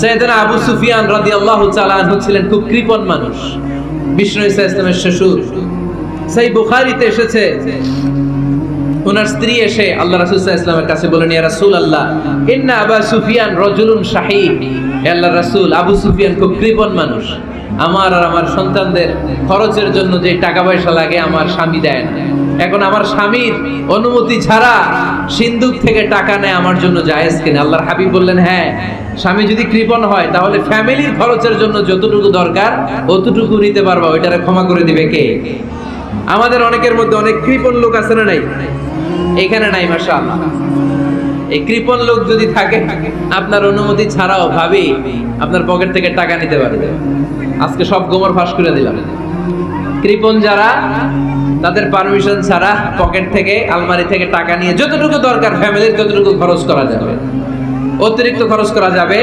সাইয়েদনা আবু সুফিয়ান রাদিয়াল্লাহু তাআলা আনহু ছিলেন খুব কৃপণ মানুষ, বিষ্ণু ঈসা ইসলামের শ্বশুর। সেই বুখারীতে এসেছে, ওনার স্ত্রী এসে আল্লাহ রাসূল সাল্লাল্লাহু আলাইহি ওয়াসাল্লামের কাছে বলেন, ইয়া রাসূলুল্লাহ, ইন্না আবা সুফিয়ান রাজুলুন শাহীহ। হে আল্লাহর রাসূল, আবু সুফিয়ান খুব কৃপণ মানুষ, আমার আর আমার সন্তানদের খরচের জন্য যে টাকা পয়সা লাগে আমার স্বামী দেয় না। এখন আমার স্বামীর অনুমতি ছাড়া সিন্ধুক থেকে টাকা নেয় আমার জন্য জায়েজ কিনা? আল্লাহর হাবিব বললেন, হ্যাঁ, স্বামী যদি কৃপণ হয় তাহলে ফ্যামিলির খরচের জন্য যতটুকু দরকার অতটুকু নিতে পারবা, ওইটারে ক্ষমা করে দিবে কে? আমাদের অনেকের মধ্যে অনেক কৃপণ লোক আছে না নাই? এখানে নাই, মাশাআল্লাহ। এই কৃপণ লোক যদি থাকে, আপনার অনুমতি ছাড়াও ভাবি আপনার পকেট থেকে টাকা নিতে পারে। আজকে সব গোমর ফাঁস করে দিলাম। কৃপণ যারা, তাদের পারমিশন ছাড়া পকেট থেকে, আলমারি থেকে টাকা নিয়ে যতটুকু দরকার ফ্যামিলির ততটুকু খরচ করা যাবে, অতিরিক্ত খরচ করা যাবে